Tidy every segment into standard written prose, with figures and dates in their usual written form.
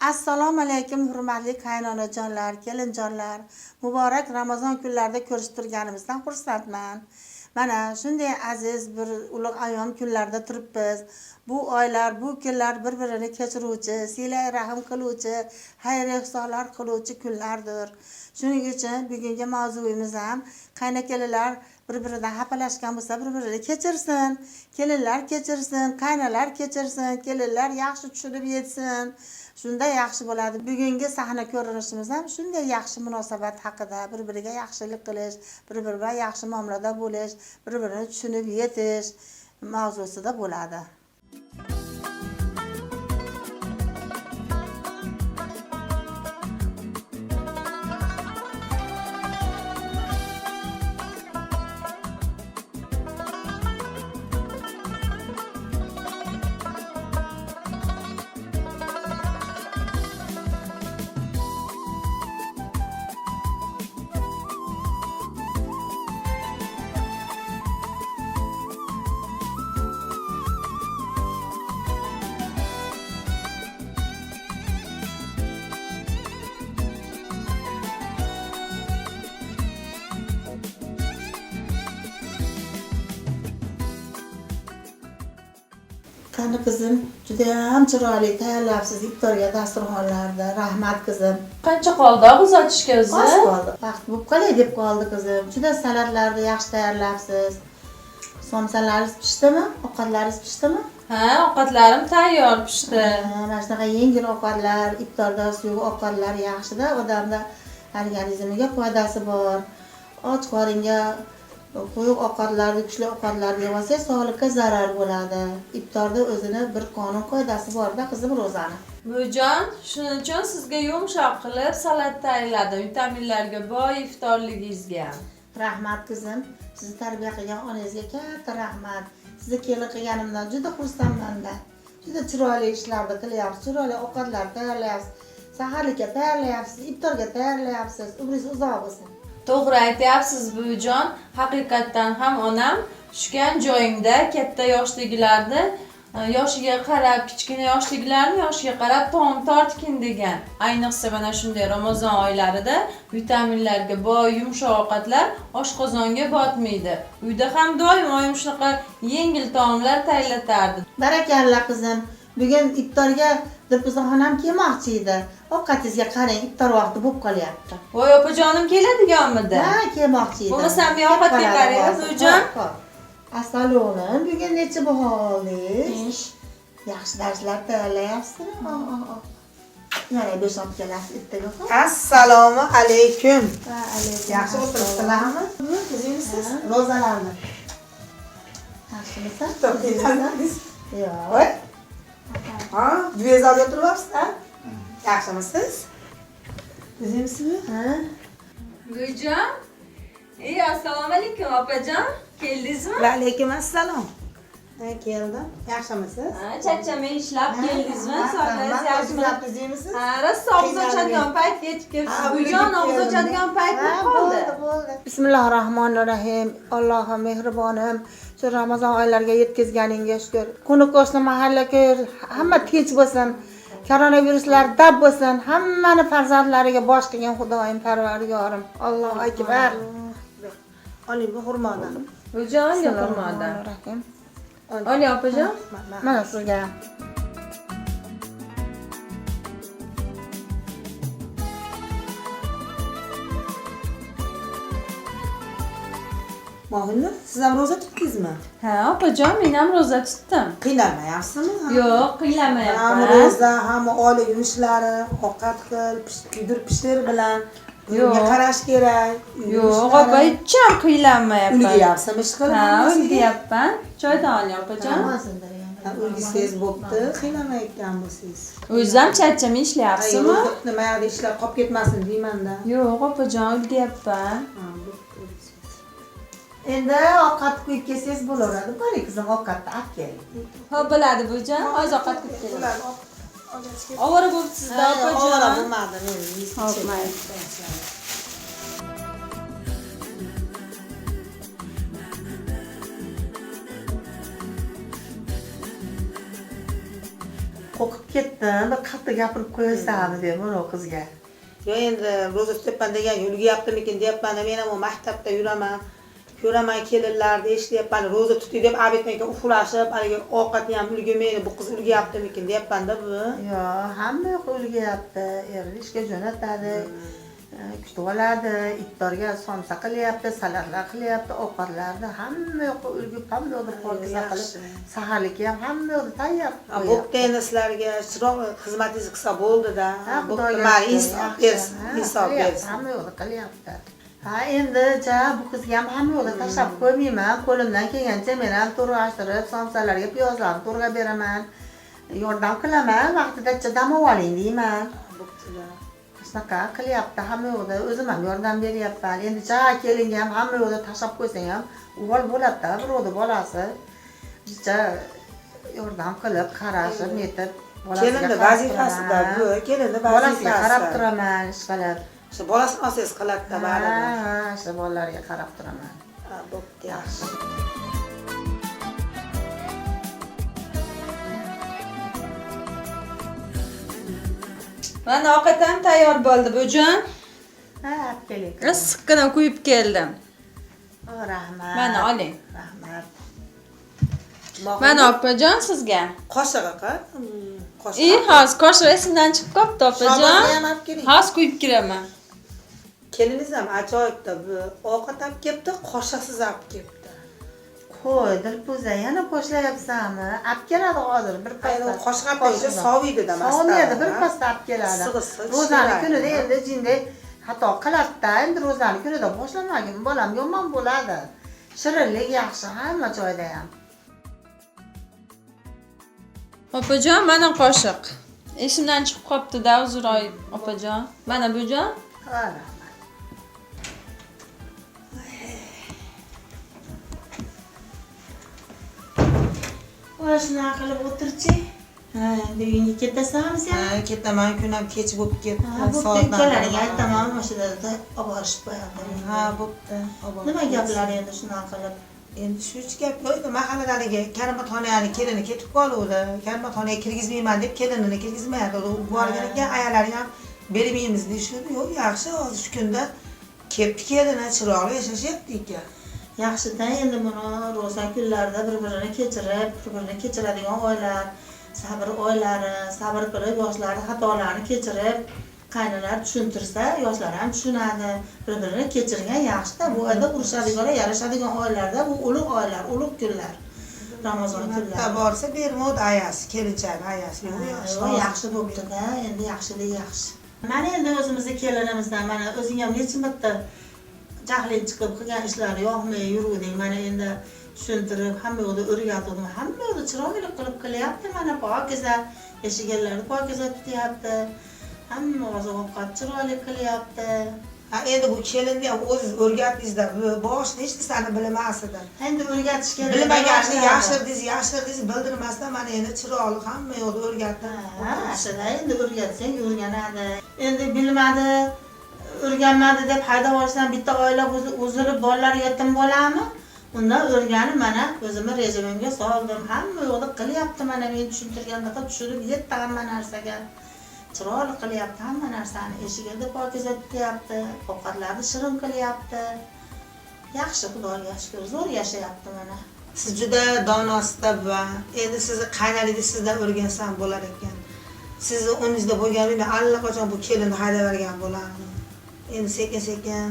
Assalomu alaykum hurmatli qaynonajonlar, kelinjonlar. Muborak Ramazon kunlarida ko'rishib turganimizdan xursandman. Mana shunday aziz bir ulug' ayyom kunlarda turibmiz. Bu oylar, bu kunlar bir-birini kechiruvchi, silay rahim qiluvchi, xayr ehsonlar qiluvchi kunlardir. Shuning uchun bugungi mavzuimiz ham qaynakalilar bir-biridan xafalashgan bo'lsa bir-birini kechirsin, kelinlar kechirsin, qaynalar kechirsin, kelinlar yaxshi tushunib yetsin. Shunday yaxshi bo'ladi. Bugungi sahna ko'rinishimiz ham shunday yaxshi munosabat haqida, bir-biriga yaxshilik qilish, bir-biri bilan yaxshi muomalada bo'lish, bir-birini tushunib yetish mavzusida bo'ladi. Qani qizim, juda ham chiroyli tayyorlabsiz iftorga dasturxonlarda. Rahmat qizim. Qancha qoldi og'iz ochishga o'zi? Oz qoldi. Vaqt bo'lib qolay deb qoldi qizim. Juda salatlarni yaxshi tayyorlabsiz. Somsalaringiz pishdimi? Ovqatlaringiz pishdimi? Ha, ovqatlarim tayyor pishdi. Mana shunaqa yengil ovqatlar, iftorda suyuq ovqatlar yaxshida, odamda organizmiga foydasi bor. Och qoringa quyuq ovqatlarni, kuchli ovqatlarni yemasak, sog'liqqa zarar bo'ladi. Iftorda o'zini bir qonun qoidasi bor-da, qizim Ro'zani. Buvijon, shuning uchun sizga yumshoq qilib salat tayyorladim, vitaminlarga boy iftorligingizga. Rahmat qizim. Sizni tarbiya qilgan onangizga katta rahmat. Sizni kelin qilganimdan juda xursandman-da. Juda chiroyli ishlarni qilyapsiz, chiroyli ovqatlar tayyorlayapsiz. Saharlikka tayyorlayapsiz, iftorga tayyorlayapsiz. Umringiz uzoq bo'lsin. To'g'ri aytyapsiz buvijon, haqiqatdan ham onam tushgan joyimda katta yoshligilarda yoshiga qarab, kichkina yoshligilarni yoshiga qarab taom tortkin degan. Ayniqsa mana shunday Ramazon oylarida vitaminlarga boy yumshoq ovqatlar oshqozonga botmaydi. Uyda ham doim oyim shunaqa yengil taomlar tayyorlatardi. Barakalla qizim. Bugun iftorga dilfuzaxonam kelmoqchi edi. Ovqatingizga qarang, iftor vaqti bo'lib qolyapti. Voy opajonim keladiganmidi? Ha, kelmoqchi edi. Bo'lmasam men ovqatga qarang, buvijon. Assalomu, bugun necha bo'ldingiz? Yaxshi darslar tayyorlayapsizmi? Yana 5-6 kelasiz ertaga. Assalomu alaykum. Va alaykum. Yaxshi o'tiribsizlarmi? Qizingizsiz? Ro'zalarni. Yaxshimisiz? To'g'ri. Yo'q. Ha, dvizalga o'tiryapsiz-a? Yaxshimisiz? Qizingizmi? Ha? Buvijon. Assalomu alaykum opajon. Keldingizmi? Va alaykum assalom. Ha, keldim. Yaxshimisiz? Ha, charchamay ishlab keldingizmi? Soatlaringiz yaxshimi? Qizingizsiz? Ha, rosa og'iz ochadigan payt yetib kelibsiz. Buvijon, og'iz ochadigan payt bo'lib qoldi. Bismillahirrohmanirrohim. Allohim mehribonim. Shu Ramazon oylariga yetkazganingga shukr. Qo'ni qo'shni mahalla-ko'y hamma tinch bo'lsin. Koronaviruslar dab bo'lsin. Hammani farzandlariga bosh qilgan Xudoyim Parvardigorim. Allohu akbar. Oling bu xurmodan. Buvijon, yo'qolmadi. Oling opajon. Mana sizga. Mohilla, siz ham ro'za tutdingizmi? Ha, opajon, men ham ro'za tutdim. Qiynalmayapsizmi? Yo'q, qiylamayapman. Hamma ro'za, hamma oila yumushlari, ovqat qil, kuydir pishir bilan uyga qarash kerak. Yo'q, opa, hecham qiylanmayapman. Ulgiyapsizmi ish qilib? Ha, ulgiyapman. Choydan oling opajon. Ulgisangiz bo'pti, qiynamayotgan bo'lsangiz. O'zingiz ham charchamay ishlayapsizmi? Nima yoqda ishlar qolib ketmasin deyman-da. Yo'q, opajon, ulgiyapman. Endi ovqat qo'yib kelsangiz bo'laveradi. Boring qizim, ovqatni olib keling. Xo'p, bo'ladi buvijon. Hozir ovqat qilib kelaman. Ovora bo'libsiz-da opajon. Ovora bo'lmadi, men Xo'p, mayli. qo'rqib ketdim, bir qattiq gapirib qo'yasanmi deb mana qizga. Yo endi ro'za tutyapman degan ulguyaptimikin deyapman, men ham maktabda yuraman. Ko'raman kelinlarni eshityapman, ro'za tutdi deb abitnga uxlashib, haligi ovqatni ham ulgumaydi, bu qiz ulguyaptimikin deyapman-da bu. Yo, hamma yoq ulguyapti, erini ishga jo'natadi. Kutib oladi, iftorga somsa qilyapti, salatlar qilyapti, ovqatlarni hamma yoqqa ulgub, hamma yoqda pokiza qilib, saharlikka ham hamma yoqda tayyor qo'yapti. Bo'pti endi sizlarga chiroq xizmatingiz qilsa bo'ldi-da. Xudoga Bo'pti, insof bersin, insof bersin. Hamma yoqda qilyapti. Ha, endi bu qizga ham hamma yoqda tashlab qo'ymayman. Qo'limdan kelgancha men ham to'rg'ashtirib, somsalarga piyozlarni to'rg'ab beraman. Yordam qilaman, vaqtida dam oling deyman. Bo'pti-da. Shunaqa qilyapti hamma yoqda, o'zim ham yordam beryapman. Endi kelinga ham hamma yoqda tashlab qo'ysang ham o'g'il bo'ladi-da, birovni bolasi. Bicha yordam qilib, qarashib, netib, Kelinni vazifasida bu, kelinni bolasiga vazifasi. qarab turaman, ish qilib. Shu bolasini olsangiz qiladi-da baribir. Ha, shu bolalarga qarab turaman. Ha, bo'pti, yaxshi. Mana ovqatim tayyor bo'ldi bujon. Ha, keling. Issiqqina qo'yib keldim. Rahmat. Mana oling. Rahmat. Mana opajon sizga. Qoshiq aka. Qoshiq. Hozir qoshiq esimdan chiqib qopti opajon. Sho'rvani ham olib keling. Hozir qo'yib kiraman. Keliniz ham ajoyibda bu. Ovqat olib kelibdi, qoshiqsiz olib kelibdi. Qo'y, Dilfuza, yana boshlayapsanmi? Olib keladi hozir bir Ayni pasda. qoshiq olib kelsa soviydi-da masdan. Soviydi, bir pasda olib keladi. Sig'isiz, Ro'zani shirali. kunida endi jinday xato qiladida, endi ro'zani kunida boshlamagin, bolam yomon bo'ladi. Shirinlik yaxshi hamma joyda ham. Opajon, mana qoshiq. Esimdan chiqib qopti-da, uzr opajon. Mana bujon. Ha, rahmat. Voy, shunaqa qilib o'tirchi. Ha, endi uyga ketasanmi sen? Ha, ketaman, kun ham kech bo'lib ketdi. Ha, bo'pti, ukalariga aytaman, mashinada olib borishib qo'yaman. Ha, bo'pti. Nima gaplar endi shunaqa qilib? Endi shu gap yo'qdi, mahalladagi Karimatxonaning kelini ketib qoluvdi. Karimatxonaga kirgizmayman deb kelinini kirgizmayapti. U borganiga ayollarga ham bermaymiz deyishdi. Yo'q, yaxshi, hozir shu kunda kelibdi kelini, chiroyli yashashyapti ekan. Yaxshi-da, endi buni ro'za kunlarida bir-birini kechirib, bir-birini kechiradigan oilalar, sabr oilari, sabr qilib yoshlarni xatolarini kechirib, qaynolar tushuntirsa, yoshlar ham tushunadi. Bir-birini kechirgan yaxshi-da. Bu oyda urushadigan, yarashadigan oilalarda bu ulug' oylar, ulug' kunlar. Ramazon kunlari. Borsa bermod ayasi, kelinchak ayasi. Yaxshi bo'pti-da, endi yaxshilik yaxshi. Mana endi o'zimizni kelinimizdan mana o'zing ham necha marta jahling chiqib qilgan ishlari yoqmay yuruvding. Mana endi tushuntirib, hamma yoqda o'rgatdim. Hamma yoqda chiroyli qilib qilyapti. Mana pokiza yashaganlarni pokiza tutyapti. Hamma oziq-ovqat chiroyli qilyapti. Ha, endi bu kelinni ham o'zingiz o'rgatdingizda, boshida hech narsani bilmas edi. Endi o'rgatish kerak. Bilmaganini yashirdingiz, bildirmasdan mana endi chiroyli hamma yoqda o'rgatdi. Ha, ashula endi o'rgatsang o'rganadi. Endi bilmadi, o'rganmadi deb haydab yuborishdan bitta oila uzilib bolalar yetim bo'ladimi? Undan o'rganib mana o'zimni rejimimga soldim. Hamma yo'lda qilyapti, mana men tushuntirganda tushunib yetdi hamma narsaga. Chiroyli qilyapti hamma narsani. Eshigida pokiza tutyapti, ovqatlarni shirin qilyapti. Yaxshi, Xudoga shukr, zo'r yashayapti mana. Siz juda donosida va endi sizni qaynalingiz sizdan o'rgansam bo'lar ekan. Sizni o'rningizda bo'lganimda allaqachon bu kelinni haydab bergan bo'lardim. Endi sekin-sekin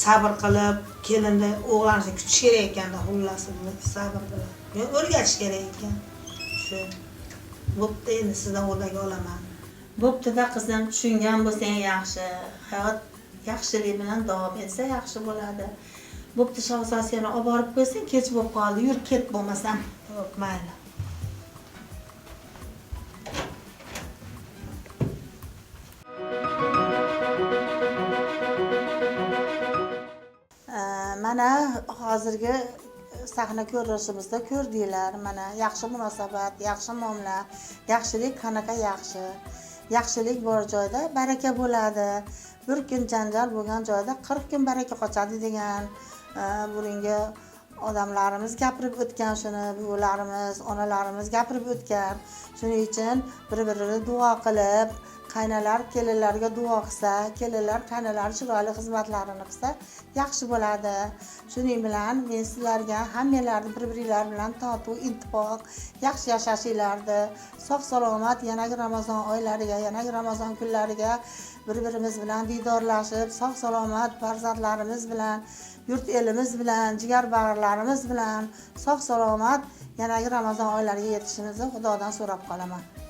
sabr qilib, kelinni o'g'lanishni kutish kerak ekanda, xullas sabr bilan. Men o'rgatish kerak ekan. Shu bo'pti, endi sizdan o'rnak olaman. Bo'pti-da qizim, tushungan bo'lsang yaxshi. Hayot yaxshilik bilan davom etsa yaxshi bo'ladi. Bo'pti, Shahzodani olib borib qo'ysang, kech bo'lib qoldi. Yur, ket bo'lmasam. Yo'q, mayli. Mana hozirgi sahna ko'rinishimizda ko'rdinglar. Mana yaxshi munosabat, yaxshi muomala, yaxshilik qanaqa yaxshi. Yaxshilik bor joyda baraka bo'ladi. Bir kun janjal bo'lgan joyda 40 kun baraka qochadi degan. Bunga odamlarimiz gapirib o'tgan shuni, buvilarimiz, onalarimiz gapirib o'tgan. Shuning uchun bir-birini duo qilib, qaynalar kelinlarga duo qilsa, kelinlar qaynalar chiroyli xizmatlarini qilsa, yaxshi bo'ladi. Shuning bilan men sizlarga hammalarni bir-biringlar bilan totuv, ittifoq, yaxshi yashashinglarni, sog' salomat yanagi Ramazon oylariga, yanagi Ramazon kunlariga bir-birimiz bilan diydorlashib, sog' salomat farzandlarimiz bilan, yurt elimiz bilan, jigar bag'rlarimiz bilan sog' salomat yanagi Ramazon oylariga yetishimizni Xudodan so'rab qolaman.